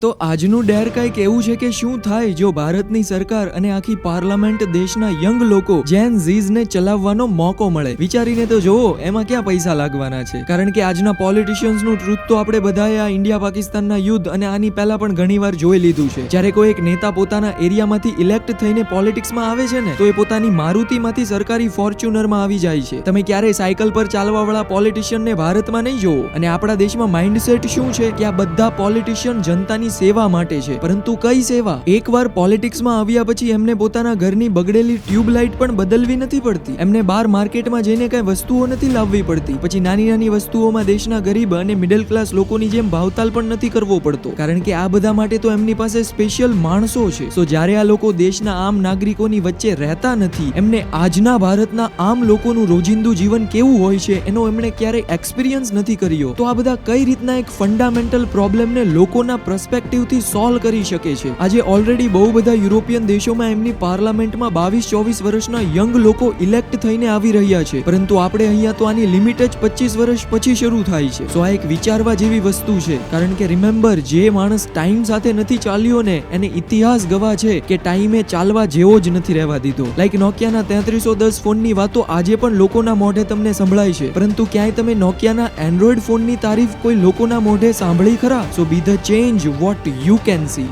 તો આજનું ડેર કંઈક એવું છે કે શું થાય જો ભારતની સરકાર અને આખી પાર્લામેન્ટ દેશના યંગ લોકો જેન ઝીઝને ચલાવવાનો મોકો મળે. વિચારીને તો જોવો એમાં ક્યાં પૈસા લાગવાના છે. કારણ કે આજના પોલિટિશિયન્સનું ટ્રુથ તો આપણે બધાએ આ ઇન્ડિયા પાકિસ્તાનના યુદ્ધ અને આની પહેલા પણ ઘણીવાર જોઈ લીધું છે. જ્યારે કોઈ એક નેતા પોતાના એરિયામાંથી ઇલેક્ટ થઈને પોલિટિક્સમાં આવે છે ને તો એ પોતાની મારુતિમાંથી સરકારી ફોર્ચ્યુનરમાં આવી જાય છે. તમે ક્યારેય સાયકલ પર ચાલવાવાળા પોલિટિશિયનને ભારતમાં નહીં જોવો. અને આપણા દેશમાં માઇન્ડસેટ શું છે કે આ બધા પોલિટિશિયન જનતાની સેવા માટે છે. પરંતુ કઈ સેવા? એકવાર પોલિટિક્સમાં આવ્યા પછી એમને પોતાના ઘરની બગડેલી ટ્યુબલાઇટ પણ બદલવી નથી પડતી. એમને બહાર માર્કેટમાં જઈને કઈ વસ્તુઓ નથી લાવવી પડતી. પછી નાની નાની વસ્તુઓમાં દેશના ગરીબ અને મિડલ ક્લાસ લોકોની જેમ ભાવતાલ પણ નથી કરવો પડતો. કારણ કે આ બધા માટે તો એમની પાસે સ્પેશિયલ માણસો છે. સો જ્યારે આ લોકો દેશના આમ નાગરિકોની વચ્ચે રહેતા નથી, એમને આજના ભારતના આમ લોકોનું રોજિંદુ જીવન કેવું હોય છે એનો એમણે ક્યારેય એક્સપિરિયન્સ નથી કર્યો, તો આ બધા કઈ રીતના એક ફંડામેન્ટલ પ્રોબ્લેમને લોકોના પરસ્પેક્ટિવથી સોલ્વ કરી શકે છે. આજે ઓલરેડી બહુ બધા યુરોપિયન દેશોમાં એમની પાર્લામેન્ટમાં 22-24 વર્ષના યંગ લોકો ઇલેક્ટ થઈને આવી રહ્યા છે. પરંતુ આપણે અહીંયા તો આની લિમિટ જ 25 વર્ષ પછી શરૂ થાય છે. સો આ એક વિચારવા જેવી વસ્તુ છે. કારણ કે રિમેમ્બર, જે માણસ ટાઈમ સાથે નથી ચાલ્યો ને એને ઇતિહાસ ગવાહ છે કે ટાઈમે ચાલવા જેવો જ નથી રહેવા દીધો. લાઈક નોકિયાના 3310 ફોનની વાતો આજે પણ લોકોના મોઢે તમને સંભળાય છે. પરંતુ ક્યાંય તમે નોકિયાના એન્ડ્રોઈડ ફોનની તારીફ કોઈ લોકોના મોઢે સાંભળી ખરા? So be the change what you can C.